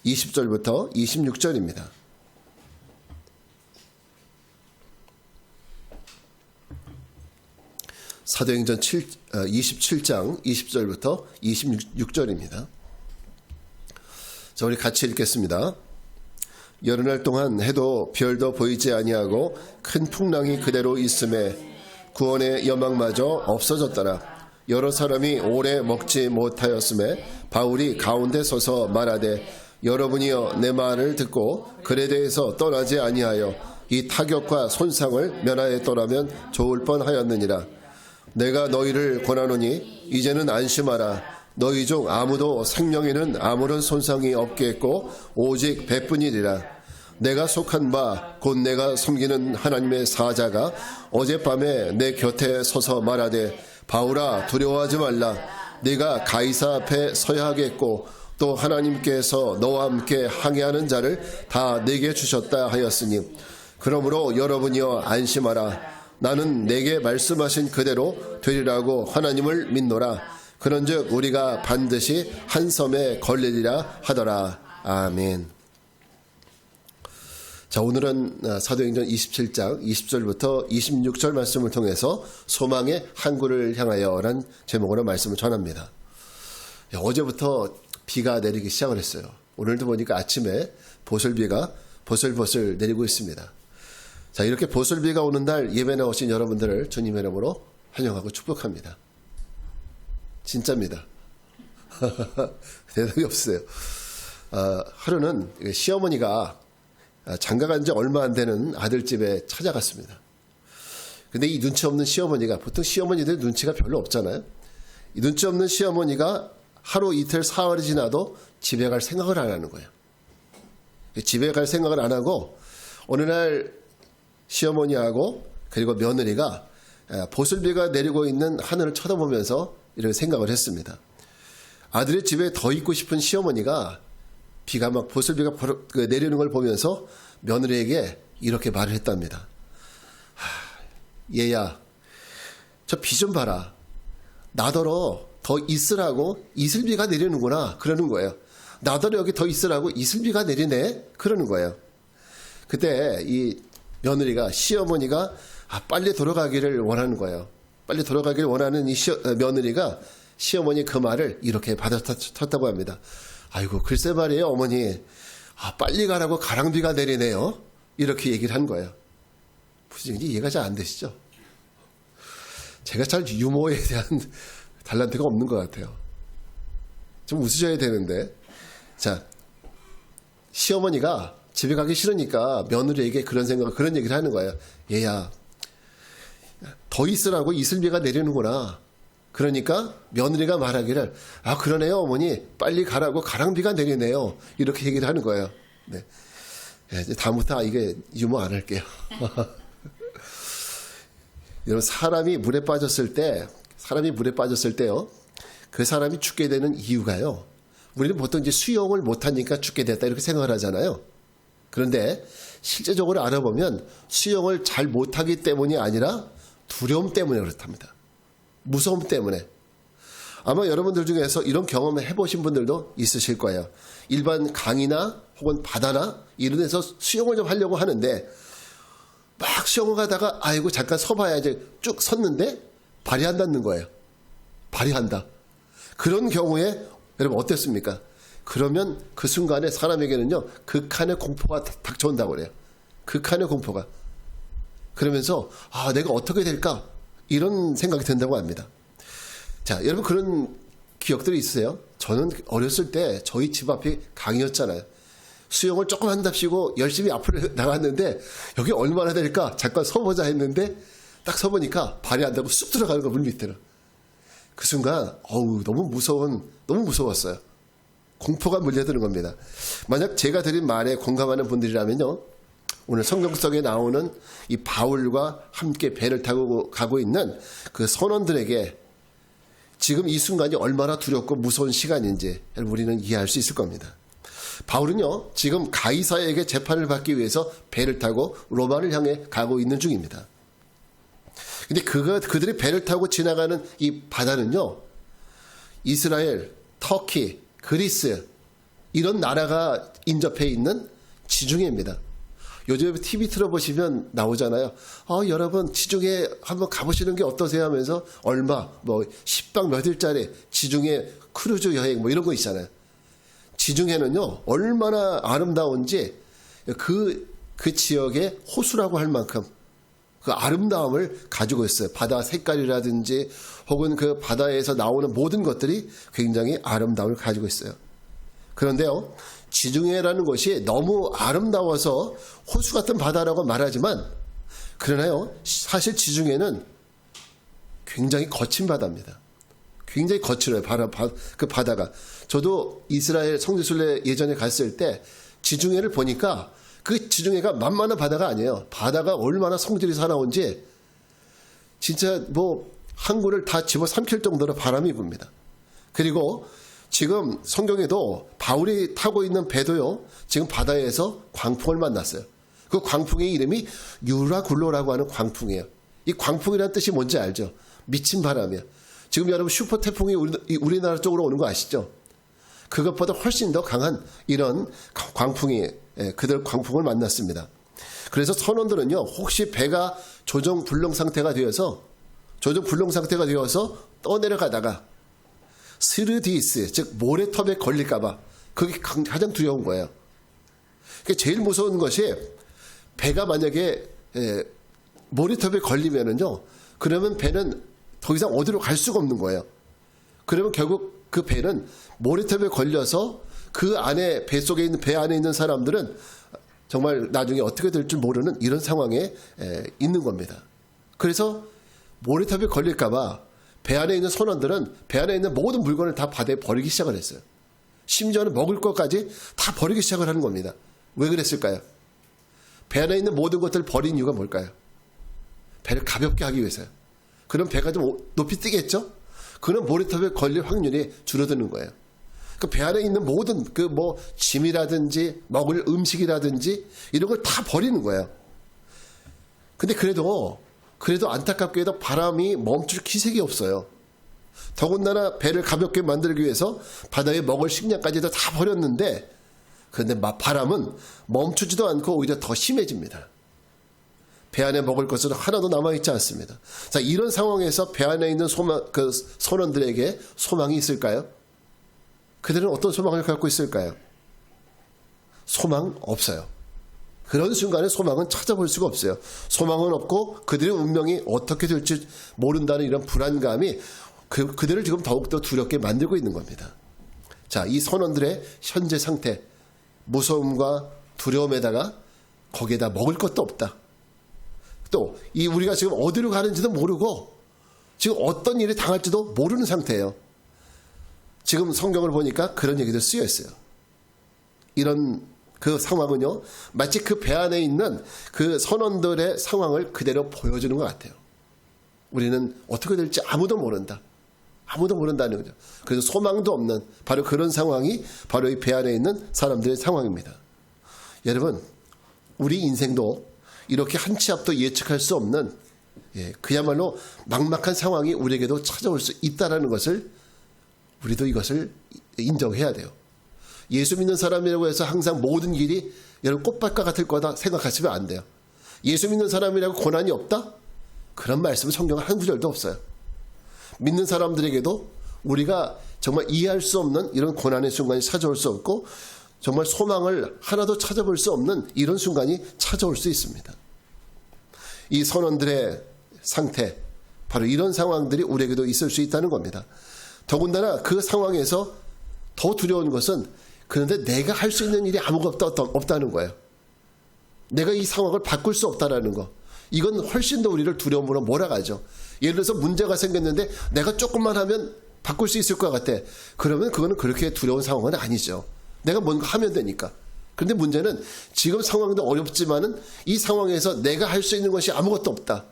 20절부터 26절입니다. 사도행전 27장 20절부터 26절입니다. 자, 우리 같이 읽겠습니다. 여러 날 동안 해도 별도 보이지 아니하고 큰 풍랑이 그대로 있음에 구원의 여망마저 없어졌더라. 여러 사람이 오래 먹지 못하였음에 바울이 가운데 서서 말하되 여러분이여 내 말을 듣고 글에 대해서 떠나지 아니하여 이 타격과 손상을 면하였더라면 좋을 뻔하였느니라. 내가 너희를 권하노니 이제는 안심하라. 너희 중 아무도 생명에는 아무런 손상이 없겠고 오직 배뿐이리라. 내가 속한 바 곧 내가 섬기는 하나님의 사자가 어젯밤에 내 곁에 서서 말하되 바울아 두려워하지 말라. 네가 가이사 앞에 서야 하겠고 또 하나님께서 너와 함께 항해하는 자를 다 내게 주셨다 하였으니 그러므로 여러분이여 안심하라. 나는 내게 말씀하신 그대로 되리라고 하나님을 믿노라. 그런즉 우리가 반드시 한 섬에 걸리리라 하더라. 아멘. 자, 오늘은 사도행전 27장 20절부터 26절 말씀을 통해서 소망의 항구를 향하여 라는 제목으로 말씀을 전합니다. 어제부터 비가 내리기 시작을 했어요. 오늘도 보니까 아침에 보슬비가 보슬보슬 내리고 있습니다. 자, 이렇게 보슬비가 오는 날 예배 나오신 여러분들을 주님의 이름으로 환영하고 축복합니다. 진짜입니다. 대답이 없어요. 하루는 시어머니가 장가간 지 얼마 안 되는 아들집에 찾아갔습니다. 근데 이 눈치 없는 시어머니가, 보통 시어머니들 눈치가 별로 없잖아요. 이 눈치 없는 시어머니가 하루 이틀 사흘이 지나도 집에 갈 생각을 안 하는 거예요. 집에 갈 생각을 안 하고 어느 날 시어머니하고 그리고 며느리가 보슬비가 내리고 있는 하늘을 쳐다보면서 이렇게 생각을 했습니다. 아들의 집에 더 있고 싶은 시어머니가 비가 막 보슬비가 내리는 걸 보면서 며느리에게 이렇게 말을 했답니다. 얘야, 저 비 좀 봐라. 나더러 더 있으라고 이슬비가 내리는구나. 그러는 거예요. 나더러 여기 더 있으라고 이슬비가 내리네. 그러는 거예요. 그때 이 며느리가, 시어머니가 빨리 돌아가기를 원하는 거예요. 빨리 돌아가기를 원하는 이 며느리가 시어머니 그 말을 이렇게 받아쳤다고 합니다. 아이고, 글쎄 말이에요, 어머니. 빨리 가라고 가랑비가 내리네요. 이렇게 얘기를 한 거예요. 무슨 이해가 잘 안 되시죠? 제가 잘 유머에 대한 달란트가 없는 것 같아요. 좀 웃으셔야 되는데. 자, 시어머니가 집에 가기 싫으니까 며느리에게 그런 얘기를 하는 거예요. 얘야, 더 있으라고 이슬비가 내리는구나. 그러니까 며느리가 말하기를 그러네요 어머니, 빨리 가라고 가랑비가 내리네요. 이렇게 얘기를 하는 거예요. 네. 이제 다음부터 이게 유머 안 할게요. 여러분, 사람이 물에 빠졌을 때요, 그 사람이 죽게 되는 이유가요, 우리는 보통 이제 수영을 못하니까 죽게 됐다 이렇게 생각을 하잖아요. 그런데 실제적으로 알아보면 수영을 잘 못하기 때문이 아니라 두려움 때문에 그렇답니다. 무서움 때문에. 아마 여러분들 중에서 이런 경험을 해보신 분들도 있으실 거예요. 일반 강이나 혹은 바다나 이런 데서 수영을 좀 하려고 하는데 막 수영을 하다가 아이고 잠깐 서봐야지 쭉 섰는데 발이 안 닿는 거예요. 발이 안 닿아. 그런 경우에 여러분 어땠습니까? 그러면 그 순간에 사람에게는요 극한의 공포가 닥쳐온다고 그래요. 극한의 공포가. 그러면서 내가 어떻게 될까? 이런 생각이 든다고 합니다. 자, 여러분 그런 기억들이 있으세요? 저는 어렸을 때 저희 집 앞이 강이었잖아요. 수영을 조금 한답시고 열심히 앞으로 나갔는데 여기 얼마나 될까? 잠깐 서보자 했는데 딱 서보니까 발이 안 닿고 쑥 들어가는 거, 물 밑으로. 그 순간 너무 무서웠어요. 공포가 물려드는 겁니다. 만약 제가 드린 말에 공감하는 분들이라면요, 오늘 성경 속에 나오는 이 바울과 함께 배를 타고 가고 있는 그 선원들에게 지금 이 순간이 얼마나 두렵고 무서운 시간인지 우리는 이해할 수 있을 겁니다. 바울은요, 지금 가이사에게 재판을 받기 위해서 배를 타고 로마를 향해 가고 있는 중입니다. 근데 그들이 배를 타고 지나가는 이 바다는요, 이스라엘, 터키, 그리스, 이런 나라가 인접해 있는 지중해입니다. 요즘에 TV 틀어보시면 나오잖아요. 여러분 지중해 한번 가보시는 게 어떠세요 하면서 얼마 10박 몇일짜리 지중해 크루즈 여행 이런 거 있잖아요. 지중해는요 얼마나 아름다운지 그 지역의 호수라고 할 만큼 그 아름다움을 가지고 있어요. 바다 색깔이라든지 혹은 그 바다에서 나오는 모든 것들이 굉장히 아름다움을 가지고 있어요. 그런데요, 지중해라는 것이 너무 아름다워서 호수 같은 바다라고 말하지만, 그러나요, 사실 지중해는 굉장히 거친 바다입니다. 굉장히 거칠어요, 그 바다가. 저도 이스라엘 성지순례 예전에 갔을 때 지중해를 보니까 그 지중해가 만만한 바다가 아니에요. 바다가 얼마나 성질이 사나운지 진짜 항구를 다 집어삼킬 정도로 바람이 붑니다. 그리고 지금 성경에도 바울이 타고 있는 배도요, 지금 바다에서 광풍을 만났어요. 그 광풍의 이름이 유라굴로라고 하는 광풍이에요. 이 광풍이라는 뜻이 뭔지 알죠? 미친 바람이에요. 지금 여러분 슈퍼 태풍이 우리나라 쪽으로 오는 거 아시죠? 그것보다 훨씬 더 강한 이런 그들 광풍을 만났습니다. 그래서 선원들은요, 혹시 배가 조정 불능 상태가 되어서 떠내려가다가 스르디스, 즉 모래톱에 걸릴까봐 그게 가장 두려운 거예요. 제일 무서운 것이 배가 만약에 모래톱에 걸리면은요, 그러면 배는 더 이상 어디로 갈 수가 없는 거예요. 그러면 결국 그 배는 모래톱에 걸려서 그 안에 배 속에 있는 배 안에 있는 사람들은 정말 나중에 어떻게 될 줄 모르는 이런 상황에 있는 겁니다. 그래서 모래톱에 걸릴까봐 배 안에 있는 선원들은 배 안에 있는 모든 물건을 다 바다에 버리기 시작을 했어요. 심지어는 먹을 것까지 다 버리기 시작을 하는 겁니다. 왜 그랬을까요? 배 안에 있는 모든 것들을 버린 이유가 뭘까요? 배를 가볍게 하기 위해서요. 그럼 배가 좀 높이 뛰겠죠? 그럼 모래톱에 걸릴 확률이 줄어드는 거예요. 그 배 안에 있는 모든 짐이라든지 먹을 음식이라든지 이런 걸 다 버리는 거예요. 근데 그래도 안타깝게도 바람이 멈출 기색이 없어요. 더군다나 배를 가볍게 만들기 위해서 바다에 먹을 식량까지도 다 버렸는데, 그런데 바람은 멈추지도 않고 오히려 더 심해집니다. 배 안에 먹을 것은 하나도 남아있지 않습니다. 자, 이런 상황에서 배 안에 있는 선원들에게 소망이 있을까요? 그들은 어떤 소망을 갖고 있을까요? 소망 없어요. 그런 순간에 소망은 찾아볼 수가 없어요. 소망은 없고 그들의 운명이 어떻게 될지 모른다는 이런 불안감이 그들을 지금 더욱더 두렵게 만들고 있는 겁니다. 자, 이 선원들의 현재 상태, 무서움과 두려움에다가 거기에다 먹을 것도 없다. 또 우리가 지금 어디로 가는지도 모르고 지금 어떤 일이 당할지도 모르는 상태예요. 지금 성경을 보니까 그런 얘기도 쓰여 있어요. 이런 그 상황은요, 마치 그 배 안에 있는 그 선원들의 상황을 그대로 보여주는 것 같아요. 우리는 어떻게 될지 아무도 모른다. 아무도 모른다는 거죠. 그래서 소망도 없는 바로 그런 상황이 바로 이 배 안에 있는 사람들의 상황입니다. 여러분, 우리 인생도 이렇게 한 치 앞도 예측할 수 없는 그야말로 막막한 상황이 우리에게도 찾아올 수 있다는 것을 우리도 이것을 인정해야 돼요. 예수 믿는 사람이라고 해서 항상 모든 일이 여러분 꽃밭과 같을 거다 생각하시면 안 돼요. 예수 믿는 사람이라고 고난이 없다? 그런 말씀은 성경에 한 구절도 없어요. 믿는 사람들에게도 우리가 정말 이해할 수 없는 이런 고난의 순간이 찾아올 수 없고 정말 소망을 하나도 찾아볼 수 없는 이런 순간이 찾아올 수 있습니다. 이 선원들의 상태, 바로 이런 상황들이 우리에게도 있을 수 있다는 겁니다. 더군다나 그 상황에서 더 두려운 것은 그런데 내가 할 수 있는 일이 아무것도 없다는 거예요. 내가 이 상황을 바꿀 수 없다는 거. 이건 훨씬 더 우리를 두려움으로 몰아가죠. 예를 들어서 문제가 생겼는데 내가 조금만 하면 바꿀 수 있을 것 같아. 그러면 그거는 그렇게 두려운 상황은 아니죠. 내가 뭔가 하면 되니까. 그런데 문제는 지금 상황도 어렵지만은 이 상황에서 내가 할 수 있는 것이 아무것도 없다.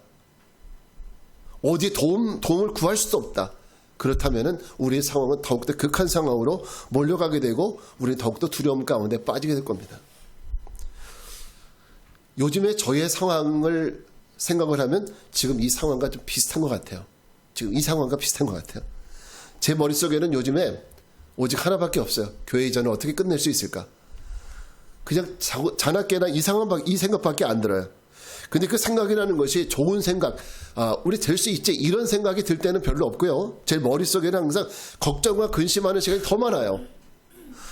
어디에 도움을 구할 수도 없다. 그렇다면은 우리의 상황은 더욱더 극한 상황으로 몰려가게 되고 우리는 더욱더 두려움 가운데 빠지게 될 겁니다. 요즘에 저의 상황을 생각을 하면 지금 이 상황과 좀 비슷한 것 같아요. 지금 이 상황과 비슷한 것 같아요. 제 머릿속에는 요즘에 오직 하나밖에 없어요. 교회 이전을 어떻게 끝낼 수 있을까? 그냥 자나깨나 이 생각밖에 안 들어요. 근데 그 생각이라는 것이 좋은 생각, 우리 될 수 있지 이런 생각이 들 때는 별로 없고요. 제 머릿속에는 항상 걱정과 근심하는 시간이 더 많아요.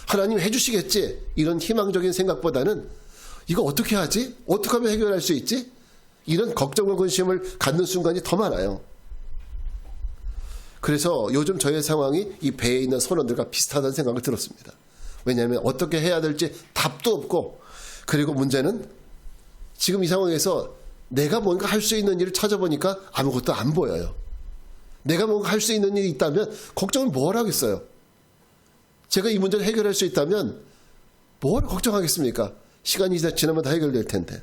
하나님 해주시겠지 이런 희망적인 생각보다는 이거 어떻게 하지? 어떻게 하면 해결할 수 있지? 이런 걱정과 근심을 갖는 순간이 더 많아요. 그래서 요즘 저의 상황이 이 배에 있는 선원들과 비슷하다는 생각을 들었습니다. 왜냐하면 어떻게 해야 될지 답도 없고, 그리고 문제는 지금 이 상황에서 내가 뭔가 할 수 있는 일을 찾아보니까 아무것도 안 보여요. 내가 뭔가 할 수 있는 일이 있다면 걱정을 뭘 하겠어요? 제가 이 문제를 해결할 수 있다면 뭘 걱정하겠습니까? 시간이 지나면 다 해결될 텐데.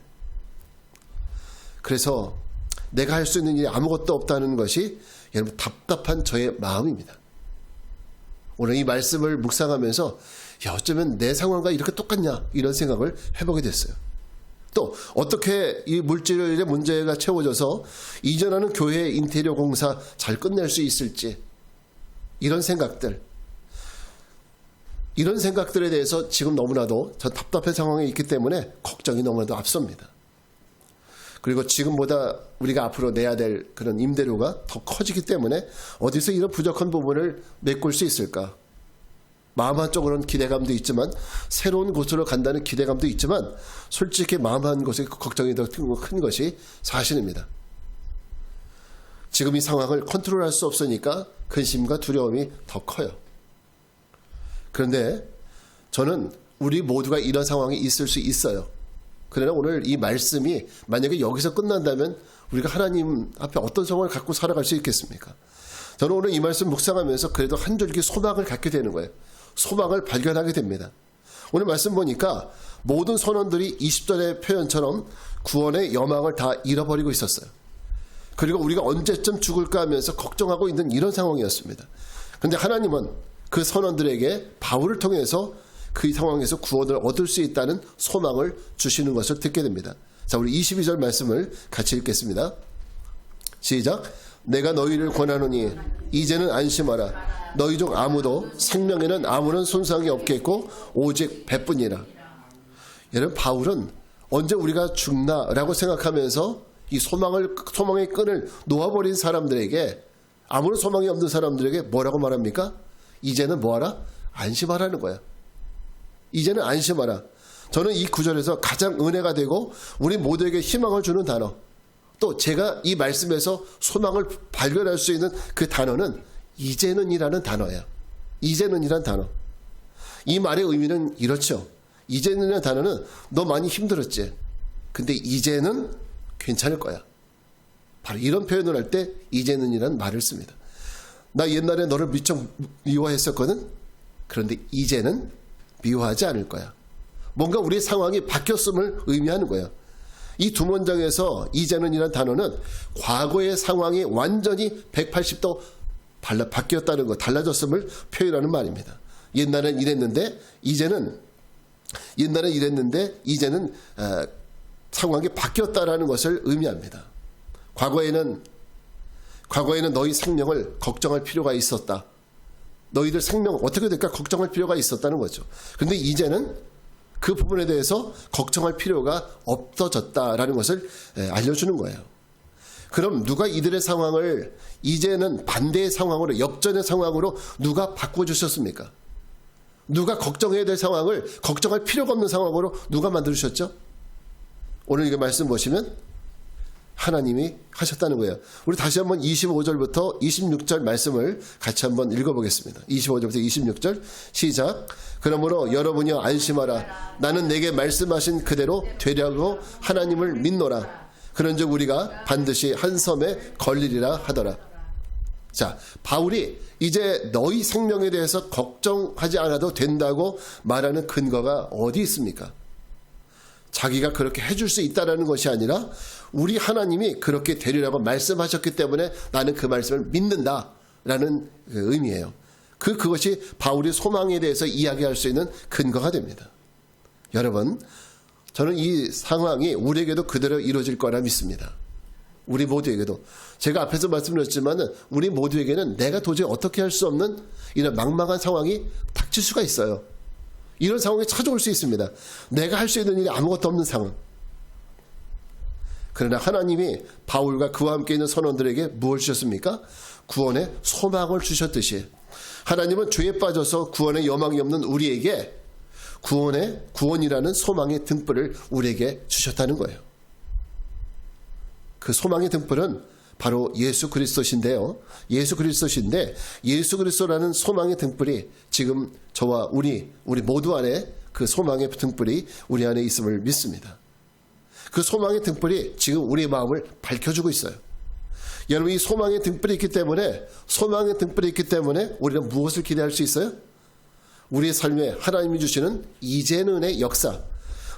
그래서 내가 할 수 있는 일이 아무것도 없다는 것이 여러분 답답한 저의 마음입니다. 오늘 이 말씀을 묵상하면서 어쩌면 내 상황과 이렇게 똑같냐 이런 생각을 해보게 됐어요. 또 어떻게 이 물질의 문제가 채워져서 이전하는 교회 인테리어 공사 잘 끝낼 수 있을지 이런 생각들에 대해서 지금 너무나도 저 답답한 상황에 있기 때문에 걱정이 너무나도 앞섭니다. 그리고 지금보다 우리가 앞으로 내야 될 그런 임대료가 더 커지기 때문에 어디서 이런 부족한 부분을 메꿀 수 있을까? 마음 한쪽으로는 기대감도 있지만, 새로운 곳으로 간다는 기대감도 있지만, 솔직히 마음 한곳에 걱정이 더 큰 것이 사실입니다. 지금 이 상황을 컨트롤할 수 없으니까 근심과 두려움이 더 커요. 그런데 저는 우리 모두가 이런 상황이 있을 수 있어요. 그러나 오늘 이 말씀이 만약에 여기서 끝난다면 우리가 하나님 앞에 어떤 상황을 갖고 살아갈 수 있겠습니까? 저는 오늘 이 말씀 묵상하면서 그래도 한 줄기 소망을 갖게 되는 거예요. 소망을 발견하게 됩니다. 오늘 말씀 보니까 모든 선원들이 20절의 표현처럼 구원의 여망을 다 잃어버리고 있었어요. 그리고 우리가 언제쯤 죽을까 하면서 걱정하고 있는 이런 상황이었습니다. 그런데 하나님은 그 선원들에게 바울을 통해서 그 상황에서 구원을 얻을 수 있다는 소망을 주시는 것을 듣게 됩니다. 자, 우리 22절 말씀을 같이 읽겠습니다. 시작. 내가 너희를 권하노니 이제는 안심하라. 너희 중 아무도 생명에는 아무런 손상이 없겠고 오직 배뿐이라. 여러분, 바울은 언제 우리가 죽나라고 생각하면서 이 소망의 끈을 놓아버린 사람들에게, 아무런 소망이 없는 사람들에게 뭐라고 말합니까? 이제는 뭐하라? 안심하라는 거야. 이제는 안심하라. 저는 이 구절에서 가장 은혜가 되고 우리 모두에게 희망을 주는 단어, 또 제가 이 말씀에서 소망을 발견할 수 있는 그 단어는 이제는이라는 단어예요. 이제는이라는 단어. 이 말의 의미는 이렇죠. 이제는이라는 단어는 너 많이 힘들었지. 근데 이제는 괜찮을 거야. 바로 이런 표현을 할 때 이제는이라는 말을 씁니다. 나 옛날에 너를 미처 미워했었거든. 그런데 이제는 미워하지 않을 거야. 뭔가 우리 상황이 바뀌었음을 의미하는 거예요. 이 두 문장에서 이제는이라는 단어는 과거의 상황이 완전히 180도 바뀌었다는 것, 달라졌음을 표현하는 말입니다. 옛날엔 이랬는데 이제는 상황이 바뀌었다라는 것을 의미합니다. 과거에는 너희 생명을 걱정할 필요가 있었다. 너희들 생명 어떻게 될까 걱정할 필요가 있었다는 거죠. 그런데 이제는 그 부분에 대해서 걱정할 필요가 없어졌다라는 것을 알려주는 거예요. 그럼 누가 이들의 상황을 이제는 반대의 상황으로, 역전의 상황으로 누가 바꿔주셨습니까? 누가 걱정해야 될 상황을 걱정할 필요가 없는 상황으로 누가 만들어주셨죠? 오늘 이 말씀 보시면 하나님이 하셨다는 거예요. 우리 다시 한번 25절부터 26절 말씀을 같이 한번 읽어보겠습니다. 25절부터 26절 시작. 그러므로 여러분이여 안심하라. 나는 내게 말씀하신 그대로 되려고 하나님을 믿노라. 그런즉 우리가 반드시 한 섬에 걸리리라 하더라. 자, 바울이 이제 너희 생명에 대해서 걱정하지 않아도 된다고 말하는 근거가 어디 있습니까? 자기가 그렇게 해줄 수 있다는 것이 아니라 우리 하나님이 그렇게 되리라고 말씀하셨기 때문에 나는 그 말씀을 믿는다라는 의미예요. 그것이 바울이 소망에 대해서 이야기할 수 있는 근거가 됩니다. 여러분, 저는 이 상황이 우리에게도 그대로 이루어질 거라 믿습니다. 우리 모두에게도. 제가 앞에서 말씀드렸지만 우리 모두에게는 내가 도저히 어떻게 할 수 없는 이런 막막한 상황이 닥칠 수가 있어요. 이런 상황이 찾아올 수 있습니다. 내가 할 수 있는 일이 아무것도 없는 상황. 그러나 하나님이 바울과 그와 함께 있는 선원들에게 무엇을 주셨습니까? 구원의 소망을 주셨듯이 하나님은 죄에 빠져서 구원의 여망이 없는 우리에게 구원이라는 소망의 등불을 우리에게 주셨다는 거예요. 그 소망의 등불은 바로 예수 그리스도신데요. 예수 그리스도신데 예수 그리스도라는 소망의 등불이 지금 저와 우리 모두 안에 그 소망의 등불이 우리 안에 있음을 믿습니다. 그 소망의 등불이 지금 우리의 마음을 밝혀주고 있어요. 여러분 이 소망의 등불이 있기 때문에 우리는 무엇을 기대할 수 있어요? 우리의 삶에 하나님이 주시는 이제는의 역사,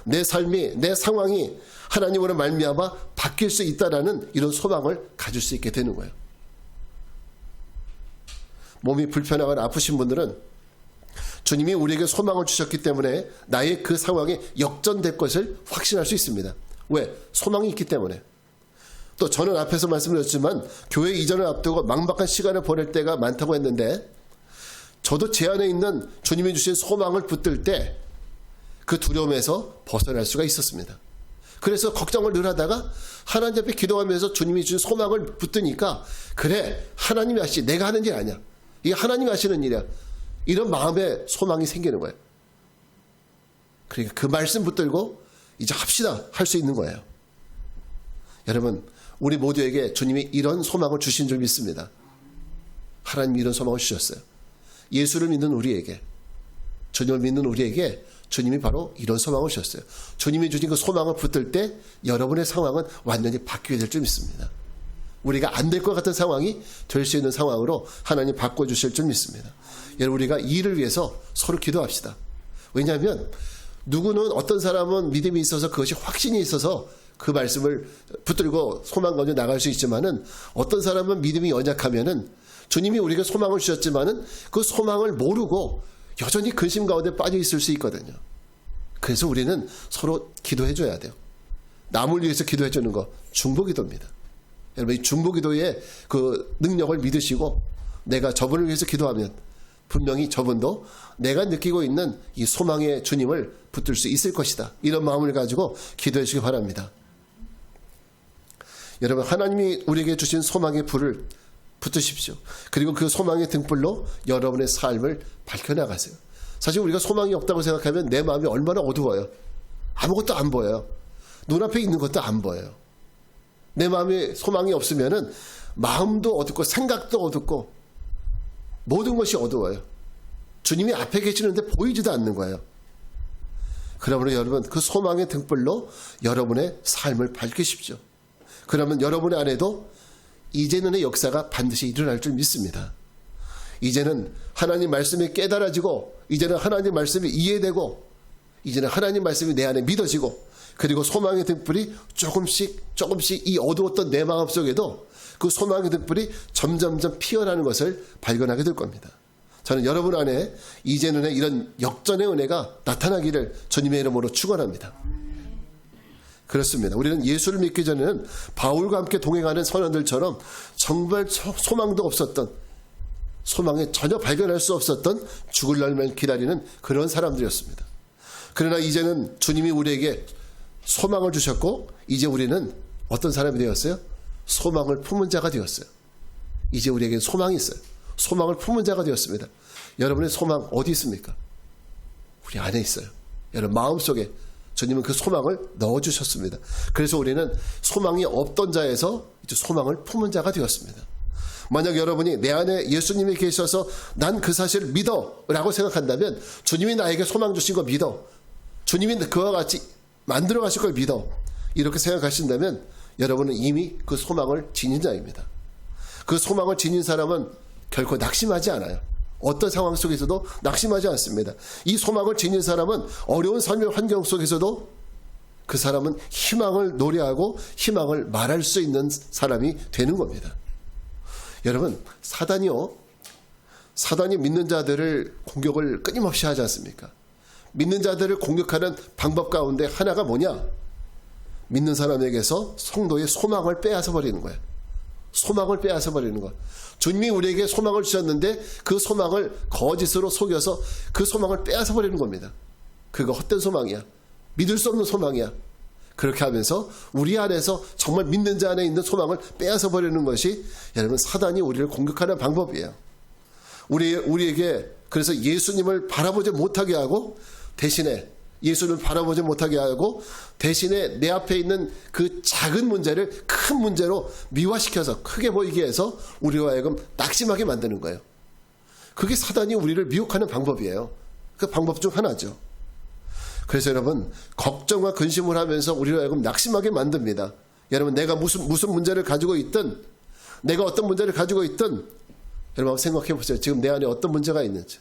내 삶이 내 상황이 하나님으로 말미암아 바뀔 수 있다라는 이런 소망을 가질 수 있게 되는 거예요. 몸이 불편하거나 아프신 분들은 주님이 우리에게 소망을 주셨기 때문에 나의 그 상황이 역전될 것을 확신할 수 있습니다. 왜? 소망이 있기 때문에. 또 저는 앞에서 말씀드렸지만 교회 이전을 앞두고 막막한 시간을 보낼 때가 많다고 했는데 저도 제 안에 있는 주님이 주신 소망을 붙들 때 그 두려움에서 벗어날 수가 있었습니다. 그래서 걱정을 늘 하다가 하나님 앞에 기도하면서 주님이 주신 소망을 붙드니까 그래 하나님이 하시지 내가 하는 일 아니야. 이게 하나님이 하시는 일이야. 이런 마음에 소망이 생기는 거예요. 그러니까 그 말씀 붙들고 이제 합시다 할 수 있는 거예요. 여러분 우리 모두에게 주님이 이런 소망을 주신 줄 믿습니다. 하나님이 이런 소망을 주셨어요. 예수를 믿는 우리에게, 주님을 믿는 우리에게 주님이 바로 이런 소망을 주셨어요. 주님이 주신 그 소망을 붙들 때 여러분의 상황은 완전히 바뀌게 될 줄 믿습니다. 우리가 안 될 것 같은 상황이 될 수 있는 상황으로 하나님 바꿔주실 줄 믿습니다. 여러분 우리가 이 일을 위해서 서로 기도합시다. 왜냐하면 누구는 어떤 사람은 믿음이 있어서 그것이 확신이 있어서 그 말씀을 붙들고 소망 가운데 나갈 수 있지만은 어떤 사람은 믿음이 연약하면은 주님이 우리에게 소망을 주셨지만은 그 소망을 모르고 여전히 근심 가운데 빠져 있을 수 있거든요. 그래서 우리는 서로 기도해 줘야 돼요. 남을 위해서 기도해 주는 거 중보기도입니다. 여러분 이 중보기도의 그 능력을 믿으시고 내가 저분을 위해서 기도하면 분명히 저분도 내가 느끼고 있는 이 소망의 주님을 붙들 수 있을 것이다. 이런 마음을 가지고 기도해 주시기 바랍니다. 여러분 하나님이 우리에게 주신 소망의 불을 붙으십시오. 그리고 그 소망의 등불로 여러분의 삶을 밝혀나가세요. 사실 우리가 소망이 없다고 생각하면 내 마음이 얼마나 어두워요. 아무것도 안 보여요. 눈앞에 있는 것도 안 보여요. 내 마음에 소망이 없으면은 마음도 어둡고 생각도 어둡고 모든 것이 어두워요. 주님이 앞에 계시는데 보이지도 않는 거예요. 그러므로 여러분 그 소망의 등불로 여러분의 삶을 밝히십시오. 그러면 여러분의 안에도 이제는의 역사가 반드시 일어날 줄 믿습니다. 이제는 하나님 말씀이 깨달아지고 이제는 하나님 말씀이 이해되고 이제는 하나님 말씀이 내 안에 믿어지고 그리고 소망의 등불이 조금씩 이 어두웠던 내 마음속에도 그 소망의 등불이 점점점 피어나는 것을 발견하게 될 겁니다. 저는 여러분 안에 이제는의 이런 역전의 은혜가 나타나기를 주님의 이름으로 축원합니다. 그렇습니다. 우리는 예수를 믿기 전에는 바울과 함께 동행하는 선원들처럼 정말 소망도 없었던 소망에 전혀 발견할 수 없었던 죽을 날만 기다리는 그런 사람들이었습니다. 그러나 이제는 주님이 우리에게 소망을 주셨고 이제 우리는 어떤 사람이 되었어요? 소망을 품은 자가 되었어요. 이제 우리에게 소망이 있어요. 소망을 품은 자가 되었습니다. 여러분의 소망 어디 있습니까? 우리 안에 있어요. 여러분 마음속에 주님은 그 소망을 넣어주셨습니다. 그래서 우리는 소망이 없던 자에서 이제 소망을 품은 자가 되었습니다. 만약 여러분이 내 안에 예수님이 계셔서 난 그 사실을 믿어 라고 생각한다면 주님이 나에게 소망 주신 거 믿어. 주님이 그와 같이 만들어 가실 걸 믿어. 이렇게 생각하신다면 여러분은 이미 그 소망을 지닌 자입니다. 그 소망을 지닌 사람은 결코 낙심하지 않아요. 어떤 상황 속에서도 낙심하지 않습니다. 이 소망을 지닌 사람은 어려운 삶의 환경 속에서도 그 사람은 희망을 노래하고 희망을 말할 수 있는 사람이 되는 겁니다. 여러분 사단이 믿는 자들을 공격을 끊임없이 하지 않습니까? 믿는 자들을 공격하는 방법 가운데 하나가 뭐냐? 믿는 사람에게서 성도의 소망을 빼앗아 버리는 거예요. 소망을 빼앗아 버리는 거. 주님이 우리에게 소망을 주셨는데 그 소망을 거짓으로 속여서 그 소망을 빼앗아 버리는 겁니다. 그거 헛된 소망이야. 믿을 수 없는 소망이야. 그렇게 하면서 우리 안에서 정말 믿는 자 안에 있는 소망을 빼앗아 버리는 것이 여러분 사단이 우리를 공격하는 방법이에요. 우리에게 그래서 예수님을 바라보지 못하게 하고 대신에 예수님을 바라보지 못하게 하고 대신에 내 앞에 있는 그 작은 문제를 큰 문제로 미화시켜서 크게 보이게 해서 우리와 하여금 낙심하게 만드는 거예요. 그게 사단이 우리를 미혹하는 방법이에요. 그 방법 중 하나죠. 그래서 여러분 걱정과 근심을 하면서 우리를 하여금 낙심하게 만듭니다. 여러분 내가 무슨 문제를 가지고 있든 내가 어떤 문제를 가지고 있든 여러분 생각해 보세요. 지금 내 안에 어떤 문제가 있는지.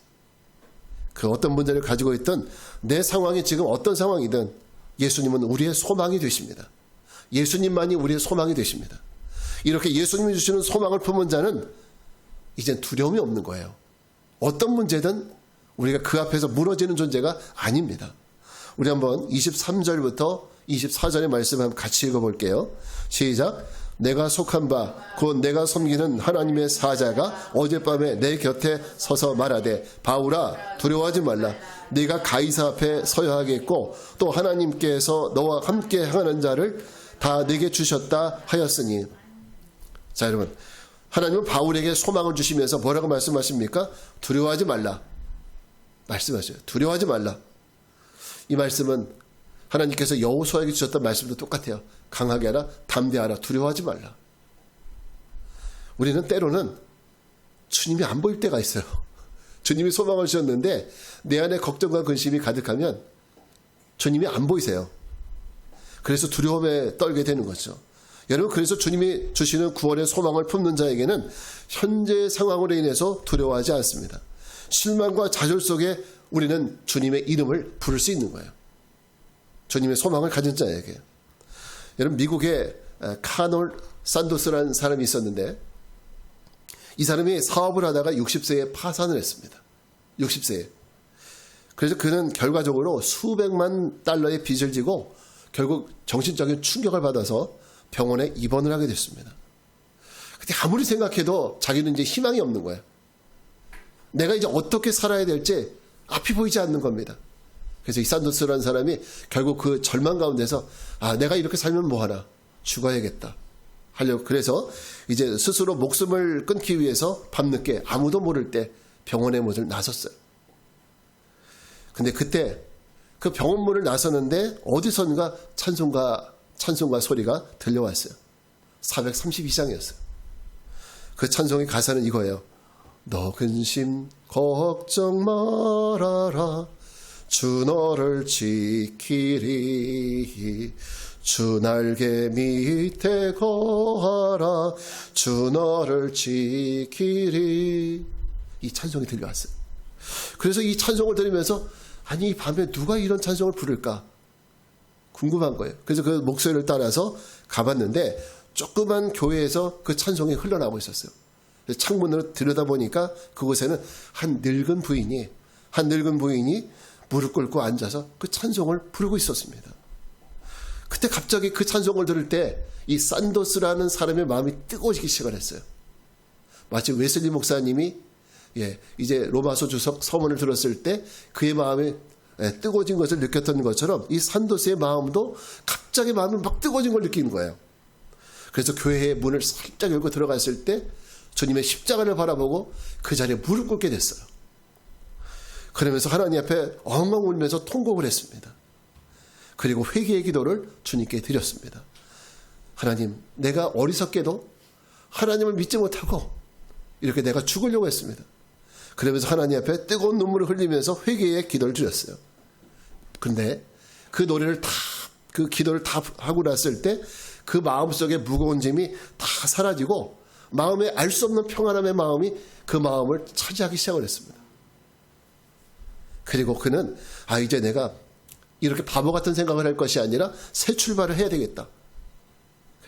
그 어떤 문제를 가지고 있든 내 상황이 지금 어떤 상황이든 예수님은 우리의 소망이 되십니다. 예수님만이 우리의 소망이 되십니다. 이렇게 예수님이 주시는 소망을 품은 자는 이젠 두려움이 없는 거예요. 어떤 문제든 우리가 그 앞에서 무너지는 존재가 아닙니다. 우리 한번 23절부터 24절의 말씀 한번 같이 읽어볼게요. 시작. 내가 속한 바 곧 내가 섬기는 하나님의 사자가 어젯밤에 내 곁에 서서 말하되 바울아 두려워하지 말라. 네가 가이사 앞에 서야 하겠고 또 하나님께서 너와 함께 행하는 자를 다 네게 주셨다 하였으니. 자 여러분 하나님은 바울에게 소망을 주시면서 뭐라고 말씀하십니까? 두려워하지 말라 말씀하셔요. 두려워하지 말라. 이 말씀은 하나님께서 여호수아에게 주셨던 말씀도 똑같아요. 강하게 하라, 담대하라, 두려워하지 말라. 우리는 때로는 주님이 안 보일 때가 있어요. 주님이 소망을 주셨는데 내 안에 걱정과 근심이 가득하면 주님이 안 보이세요. 그래서 두려움에 떨게 되는 거죠. 여러분 그래서 주님이 주시는 구원의 소망을 품는 자에게는 현재의 상황으로 인해서 두려워하지 않습니다. 실망과 좌절 속에 우리는 주님의 이름을 부를 수 있는 거예요. 주님의 소망을 가진 자에게. 여러분 미국에 카놀 산도스라는 사람이 있었는데 이 사람이 사업을 하다가 60세에 파산을 했습니다. 60세에. 그래서 그는 결과적으로 수백만 달러의 빚을 지고 결국 정신적인 충격을 받아서 병원에 입원을 하게 됐습니다. 근데 아무리 생각해도 자기는 이제 희망이 없는 거예요. 내가 이제 어떻게 살아야 될지 앞이 보이지 않는 겁니다. 그래서 이 산도스라는 사람이 결국 그 절망 가운데서 내가 이렇게 살면 뭐하나 죽어야겠다 하려고 그래서 이제 스스로 목숨을 끊기 위해서 밤늦게 아무도 모를 때 병원의 문을 나섰어요. 근데 그때 그 병원 문을 나서는데 어디선가 찬송가 소리가 들려왔어요. 430 이상이었어요. 그 찬송의 가사는 이거예요. 너 근심 걱정 말아라 주 너를 지키리 주 날개 밑에 거하라 주 너를 지키리. 이 찬송이 들려왔어요. 그래서 이 찬송을 들으면서 아니 이 밤에 누가 이런 찬송을 부를까 궁금한 거예요. 그래서 그 목소리를 따라서 가봤는데 조그만 교회에서 그 찬송이 흘러나오고 있었어요. 창문으로 들여다보니까 그곳에는 한 늙은 부인이 무릎 꿇고 앉아서 그 찬송을 부르고 있었습니다. 그때 갑자기 그 찬송을 들을 때 이 산도스라는 사람의 마음이 뜨거워지기 시작을 했어요. 마치 웨슬리 목사님이 이제 로마서 주석 서문을 들었을 때 그의 마음이 뜨거워진 것을 느꼈던 것처럼 이 산도스의 마음도 갑자기 마음이 막 뜨거워진 걸 느끼는 거예요. 그래서 교회의 문을 살짝 열고 들어갔을 때 주님의 십자가를 바라보고 그 자리에 무릎 꿇게 됐어요. 그러면서 하나님 앞에 엉엉 울면서 통곡을 했습니다. 그리고 회개의 기도를 주님께 드렸습니다. 하나님, 내가 어리석게도 하나님을 믿지 못하고 이렇게 내가 죽으려고 했습니다. 그러면서 하나님 앞에 뜨거운 눈물을 흘리면서 회개의 기도를 드렸어요. 그런데 그 기도를 다 하고 났을 때 그 마음속에 무거운 짐이 다 사라지고 마음에 알 수 없는 평안함의 마음이 그 마음을 차지하기 시작을 했습니다. 그리고 그는 이제 내가 이렇게 바보 같은 생각을 할 것이 아니라 새 출발을 해야 되겠다.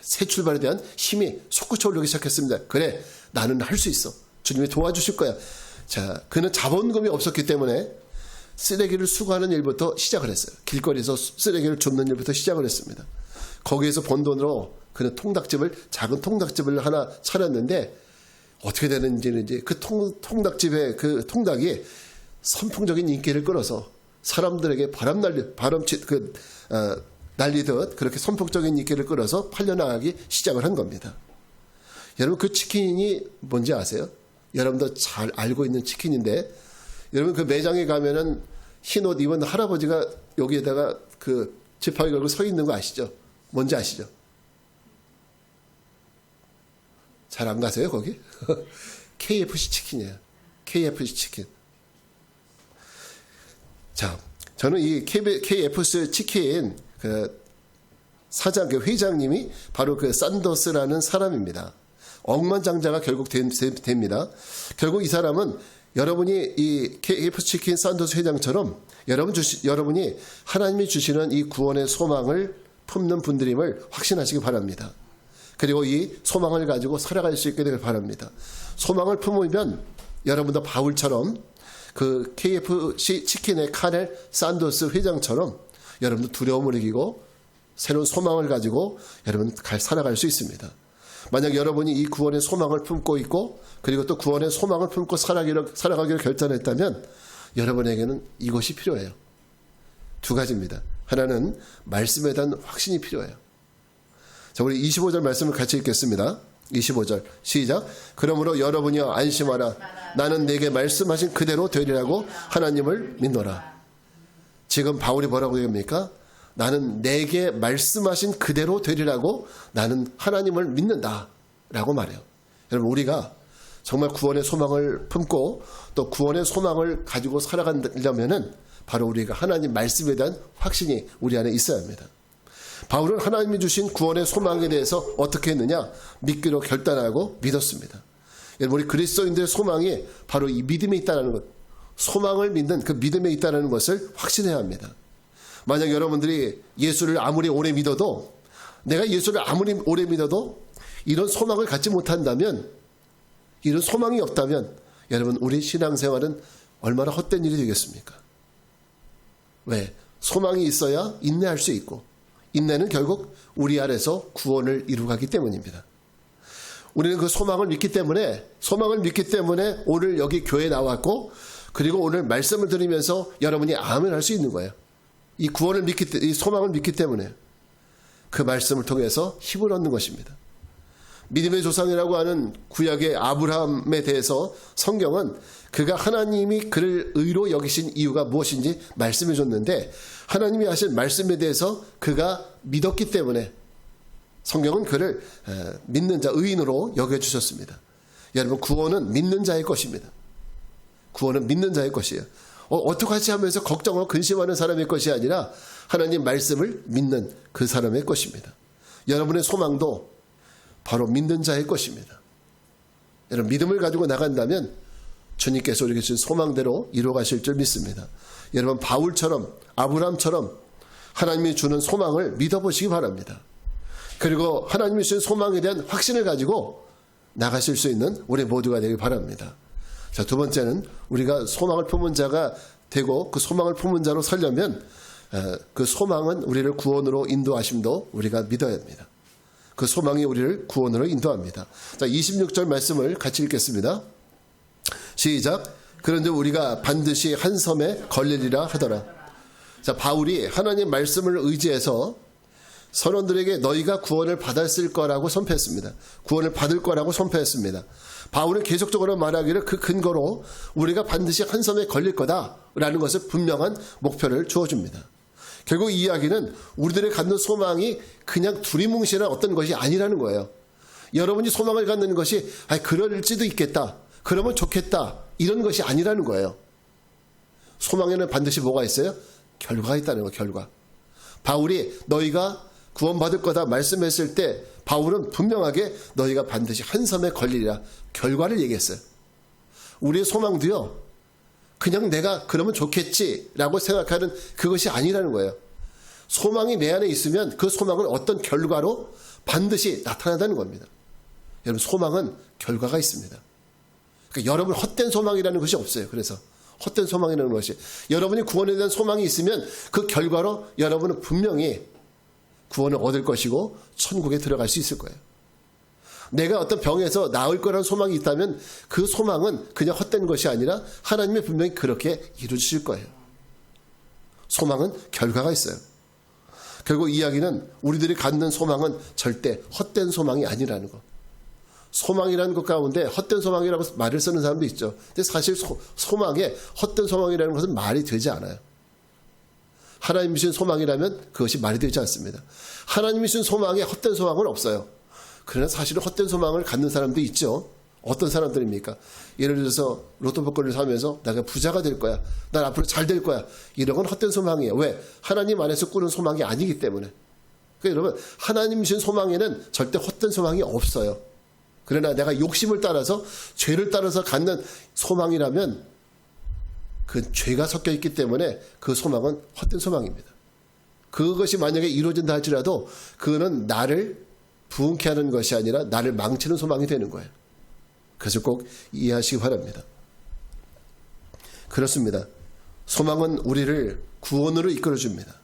새 출발에 대한 힘이 솟구쳐 오르기 시작했습니다. 그래, 나는 할 수 있어. 주님이 도와주실 거야. 자, 그는 자본금이 없었기 때문에 쓰레기를 수거하는 일부터 시작을 했어요. 길거리에서 쓰레기를 줍는 일부터 시작을 했습니다. 거기에서 번 돈으로 그는 작은 통닭집을 하나 차렸는데 어떻게 되는지는 이제 그 통닭집의 그 통닭이 선풍적인 인기를 끌어서 사람들에게 날리듯 그렇게 선풍적인 인기를 끌어서 팔려나가기 시작을 한 겁니다. 여러분 그 치킨이 뭔지 아세요? 여러분도 잘 알고 있는 치킨인데 여러분 그 매장에 가면은 흰 옷 입은 할아버지가 여기에다가 그 지팡이 걸고 서 있는 거 아시죠? 뭔지 아시죠? 잘 안 가세요 거기? KFC 치킨이에요. KFC 치킨. 자, 저는 이 KFC 치킨 그 사장, 그 회장님이 바로 그 산더스라는 사람입니다. 억만장자가 결국 됩니다. 결국 이 사람은 여러분이 이 KFC 치킨 산더스 회장처럼 여러분이 하나님이 주시는 이 구원의 소망을 품는 분들임을 확신하시기 바랍니다. 그리고 이 소망을 가지고 살아갈 수 있게 되길 바랍니다. 소망을 품으면 여러분도 바울처럼 그 KFC 치킨의 카넬 산더스 회장처럼 여러분도 두려움을 이기고 새로운 소망을 가지고 여러분 살아갈 수 있습니다. 만약 여러분이 이 구원의 소망을 품고 있고 그리고 또 구원의 소망을 품고 살아가기를 결단했다면 여러분에게는 이것이 필요해요. 두 가지입니다. 하나는 말씀에 대한 확신이 필요해요. 자, 우리 25절 말씀을 같이 읽겠습니다. 25절 시작. 그러므로 여러분이여 안심하라. 나는 내게 말씀하신 그대로 되리라고 하나님을 믿노라. 지금 바울이 뭐라고 얘기합니까? 나는 내게 말씀하신 그대로 되리라고 나는 하나님을 믿는다 라고 말해요. 여러분 우리가 정말 구원의 소망을 품고 또 구원의 소망을 가지고 살아가려면은 바로 우리가 하나님 말씀에 대한 확신이 우리 안에 있어야 합니다. 바울은 하나님이 주신 구원의 소망에 대해서 어떻게 했느냐? 믿기로 결단하고 믿었습니다. 여러분 우리 그리스도인들의 소망이 바로 이 믿음에 있다는 것, 소망을 믿는 그 믿음에 있다는 것을 확신해야 합니다. 만약 여러분들이 예수를 아무리 오래 믿어도 내가 예수를 아무리 오래 믿어도 이런 소망을 갖지 못한다면 이런 소망이 없다면 여러분 우리 신앙생활은 얼마나 헛된 일이 되겠습니까? 왜? 소망이 있어야 인내할 수 있고 인내는 결국 우리 안에서 구원을 이루가기 때문입니다. 우리는 그 소망을 믿기 때문에 오늘 여기 교회에 나왔고 그리고 오늘 말씀을 들으면서 여러분이 아멘 할 수 있는 거예요. 이 구원을 이 소망을 믿기 때문에 그 말씀을 통해서 힘을 얻는 것입니다. 믿음의 조상이라고 하는 구약의 아브라함에 대해서 성경은 그가 하나님이 그를 의로 여기신 이유가 무엇인지 말씀해 줬는데 하나님이 하신 말씀에 대해서 그가 믿었기 때문에 성경은 그를 믿는 자, 의인으로 여겨주셨습니다. 여러분 구원은 믿는 자의 것입니다. 구원은 믿는 자의 것이에요. 어떡하지 하면서 걱정하고 근심하는 사람의 것이 아니라 하나님 말씀을 믿는 그 사람의 것입니다. 여러분의 소망도 바로 믿는 자의 것입니다. 여러분 믿음을 가지고 나간다면 주님께서 우리에게 주신 소망대로 이루어가실 줄 믿습니다. 여러분 바울처럼 아브라함처럼 하나님이 주는 소망을 믿어보시기 바랍니다. 그리고 하나님이 주신 소망에 대한 확신을 가지고 나가실 수 있는 우리 모두가 되길 바랍니다. 자, 두 번째는 우리가 소망을 품은 자가 되고 그 소망을 품은 자로 살려면 그 소망은 우리를 구원으로 인도하심도 우리가 믿어야 합니다. 그 소망이 우리를 구원으로 인도합니다. 자, 26절 말씀을 같이 읽겠습니다. 시작. 그런데 우리가 반드시 한 섬에 걸리리라 하더라. 자, 바울이 하나님 말씀을 의지해서 선원들에게 너희가 구원을 받았을 거라고 선포했습니다. 구원을 받을 거라고 선포했습니다. 바울은 계속적으로 말하기를 그 근거로 우리가 반드시 한 섬에 걸릴 거다라는 것을 분명한 목표를 주어줍니다. 결국 이 이야기는 우리들의 갖는 소망이 그냥 두리뭉실한 어떤 것이 아니라는 거예요. 여러분이 소망을 갖는 것이 그럴지도 있겠다, 그러면 좋겠다 이런 것이 아니라는 거예요. 소망에는 반드시 뭐가 있어요? 결과가 있다는 거예요. 결과. 바울이 너희가 구원받을 거다 말씀했을 때 바울은 분명하게 너희가 반드시 한 섬에 걸리리라 결과를 얘기했어요. 우리의 소망도요, 그냥 내가 그러면 좋겠지라고 생각하는 그것이 아니라는 거예요. 소망이 내 안에 있으면 그 소망은 어떤 결과로 반드시 나타난다는 겁니다. 여러분 소망은 결과가 있습니다. 그러니까 여러분 헛된 소망이라는 것이 없어요. 그래서 헛된 소망이라는 것이 여러분이 구원에 대한 소망이 있으면 그 결과로 여러분은 분명히 구원을 얻을 것이고 천국에 들어갈 수 있을 거예요. 내가 어떤 병에서 나을 거라는 소망이 있다면 그 소망은 그냥 헛된 것이 아니라 하나님이 분명히 그렇게 이루실 거예요. 소망은 결과가 있어요. 결국 이야기는 우리들이 갖는 소망은 절대 헛된 소망이 아니라는 것. 소망이라는 것 가운데 헛된 소망이라고 말을 쓰는 사람도 있죠. 근데 사실 소망에 헛된 소망이라는 것은 말이 되지 않아요. 하나님이 주신 소망이라면 그것이 말이 되지 않습니다. 하나님이 주신 소망에 헛된 소망은 없어요. 그러나 사실은 헛된 소망을 갖는 사람도 있죠. 어떤 사람들입니까? 예를 들어서 로또 복권을 사면서 내가 부자가 될 거야. 난 앞으로 잘 될 거야. 이런 건 헛된 소망이에요. 왜? 하나님 안에서 꾸는 소망이 아니기 때문에. 그러니까 여러분, 하나님 주신 소망에는 절대 헛된 소망이 없어요. 그러나 내가 욕심을 따라서 죄를 따라서 갖는 소망이라면 그 죄가 섞여 있기 때문에 그 소망은 헛된 소망입니다. 그것이 만약에 이루어진다 할지라도 그거는 나를 부흥케 하는 것이 아니라 나를 망치는 소망이 되는 거예요. 그래서 꼭 이해하시기 바랍니다. 그렇습니다. 소망은 우리를 구원으로 이끌어줍니다.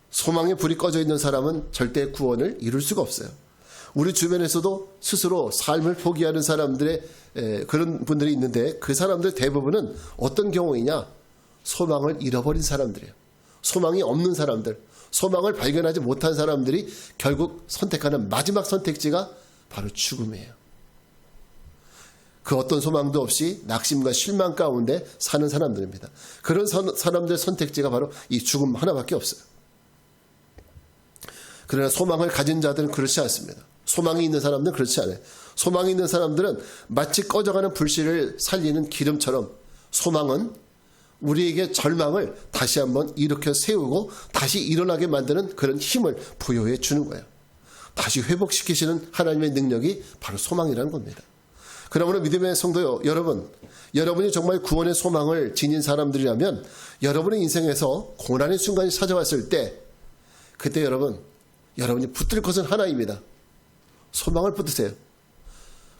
소망의 불이 꺼져 있는 사람은 절대 구원을 이룰 수가 없어요. 우리 주변에서도 스스로 삶을 포기하는 사람들의 그런 분들이 있는데 그 사람들 대부분은 어떤 경우이냐? 소망을 잃어버린 사람들이에요. 소망이 없는 사람들, 소망을 발견하지 못한 사람들이 결국 선택하는 마지막 선택지가 바로 죽음이에요. 그 어떤 소망도 없이 낙심과 실망 가운데 사는 사람들입니다. 그런 사람들의 선택지가 바로 이 죽음 하나밖에 없어요. 그러나 소망을 가진 자들은 그렇지 않습니다. 소망이 있는 사람들은 그렇지 않아요. 소망이 있는 사람들은 마치 꺼져가는 불씨를 살리는 기름처럼 소망은 우리에게 절망을 다시 한번 일으켜 세우고 다시 일어나게 만드는 그런 힘을 부여해 주는 거예요. 다시 회복시키시는 하나님의 능력이 바로 소망이라는 겁니다. 그러므로 믿음의 성도 여러분, 여러분이 정말 구원의 소망을 지닌 사람들이라면 여러분의 인생에서 고난의 순간이 찾아왔을 때 그때 여러분이 붙들 것은 하나입니다. 소망을 붙드세요.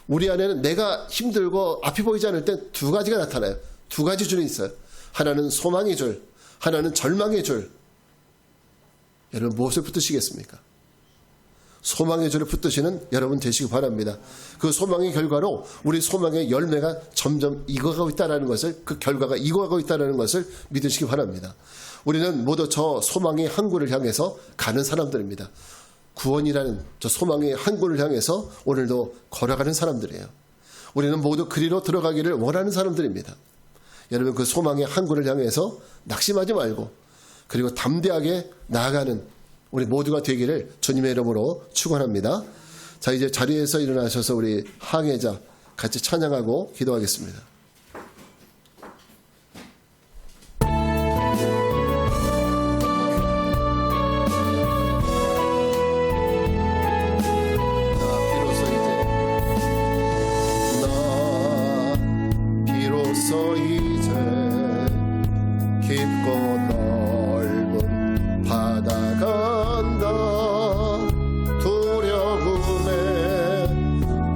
우리 안에는 내가 힘들고 앞이 보이지 않을 때 두 가지가 나타나요. 두 가지 줄이 있어요. 하나는 소망의 줄, 하나는 절망의 줄. 여러분 무엇을 붙드시겠습니까? 소망의 줄을 붙드시는 여러분 되시기 바랍니다. 그 소망의 결과로 우리 소망의 열매가 점점 익어가고 있다는 것을, 그 결과가 익어가고 있다는 것을 믿으시기 바랍니다. 우리는 모두 저 소망의 항구를 향해서 가는 사람들입니다. 구원이라는 저 소망의 항구를 향해서 오늘도 걸어가는 사람들이에요. 우리는 모두 그리로 들어가기를 원하는 사람들입니다. 여러분 그 소망의 항구를 향해서 낙심하지 말고 그리고 담대하게 나아가는 우리 모두가 되기를 주님의 이름으로 축원합니다. 자, 이제 자리에서 일어나셔서 우리 항해자 같이 찬양하고 기도하겠습니다. 비로소 이제 깊고 넓은 바다 간다. 두려움에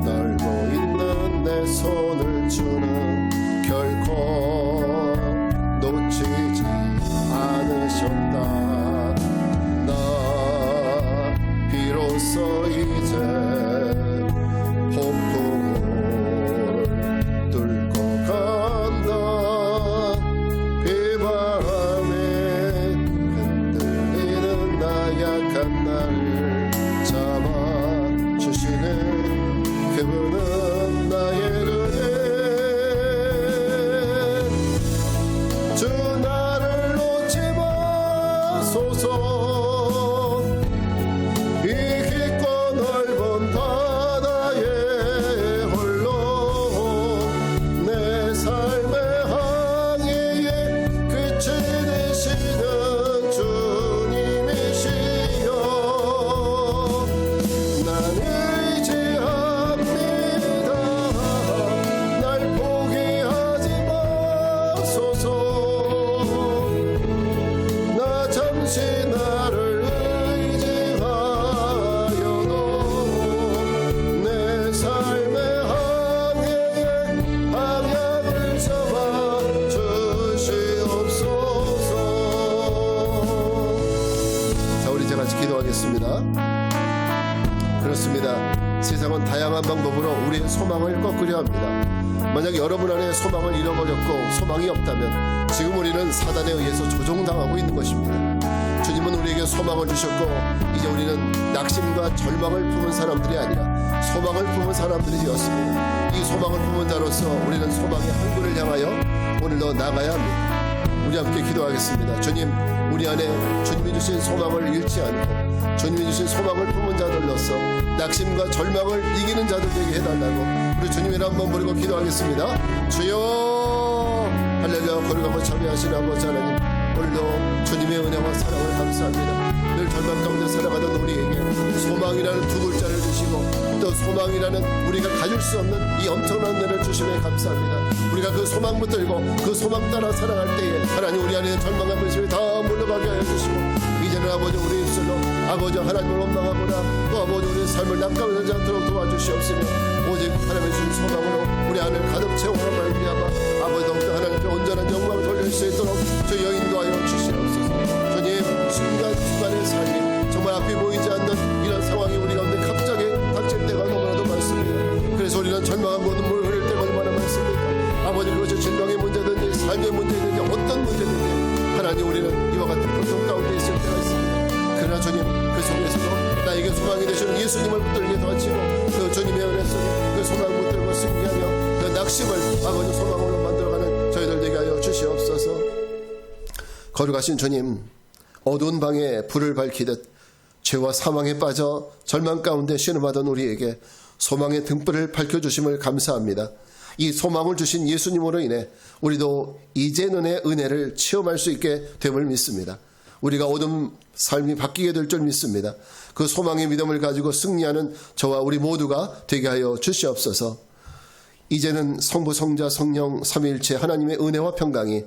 떨고 있는 내 손을 주는 같이 기도하겠습니다. 그렇습니다. 세상은 다양한 방법으로 우리의 소망을 꺾으려 합니다. 만약 여러분 안에 소망을 잃어버렸고 소망이 없다면 지금 우리는 사단에 의해서 조종당하고 있는 것입니다. 주님은 우리에게 소망을 주셨고 이제 우리는 낙심과 절망을 품은 사람들이 아니라 소망을 품은 사람들이 되었습니다. 이 소망을 품은 자로서 우리는 소망의 항구를 향하여 오늘도 나가야 합니다. 우리 함께 기도하겠습니다. 주님, 우리 안에 주님이 주신 소망을 잃지 않고 주님이 주신 소망을 품은 자들로서 낙심과 절망을 이기는 자들 되게 해달라고 우리 주님을 한번 부르고 기도하겠습니다. 주여 할렐루야. 거룩하고 자비하신 아버지 하나님, 오늘도 주님의 은혜와 사랑을 감사합니다. 늘 절망 가운데 살아가던 우리에게 소망이라는 두 글자를 주시고 또 소망이라는 우리가 가질 수 없는 이 엄청난 은혜를 주심에 감사합니다. 우리가 그 소망 붙들고 그 소망 따라 살아갈 때에 하나님 우리 안에 절망과 근심이 다 물러가게 하여 주시고 이제는 아버지 우리 입술로 아버지 하나님을 원망하거나 또 아버지 우리의 삶을 낙감하지 않도록 도와주시옵시며 오직 하나님의 주신 소망으로 우리 안을 가득 채우라 말미암아 아버지 더욱더 하나님께 온전한 영광을 돌릴 수 있도록 저희 인도하여 주시옵소서. 주님, 순간순간의 삶이 정말 앞이 보이지 않는 이런 상황이 우리 가운데 갑자기 닥칠 때가 너무나도 많습니다. 그래서 우리는 절망하고 눈물 흘릴 때가 얼마나 많습니까? 아버지, 그것이 질병의 문제든지 삶의 문제든지 어떤 문제든지 하나님 우리는 이와 같은 고통 가운데 있을 때가 있습니다. 그러나 주님, 그 속에서도 나에게 소망이 되시는 예수님을 붙들게 도와주시고 그 주님의 은혜 속에 그 소망 붙들고 승리하며 그 낙심을 아버지 소망으로 만들어가는 저희들 되게 하여 주시옵소서. 거룩하신 주님, 어두운 방에 불을 밝히듯 죄와 사망에 빠져 절망 가운데 신음하던 우리에게 소망의 등불을 밝혀주심을 감사합니다. 이 소망을 주신 예수님으로 인해 우리도 이제는의 은혜를 체험할 수 있게 됨을 믿습니다. 우리가 어두운 삶이 바뀌게 될 줄 믿습니다. 그 소망의 믿음을 가지고 승리하는 저와 우리 모두가 되게 하여 주시옵소서. 이제는 성부, 성자, 성령 삼위일체 하나님의 은혜와 평강이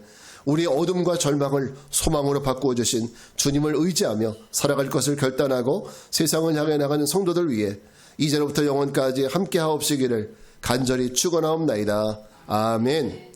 우리의 어둠과 절망을 소망으로 바꾸어 주신 주님을 의지하며 살아갈 것을 결단하고 세상을 향해 나가는 성도들 위해 이제로부터 영원까지 함께하옵시기를 간절히 축원하옵나이다. 아멘.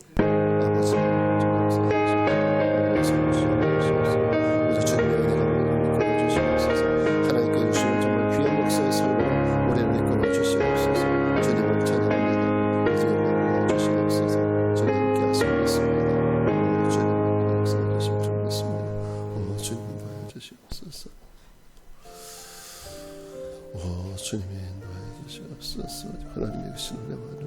주님의 인도하여 주시옵소서. 하나님의 신뢰와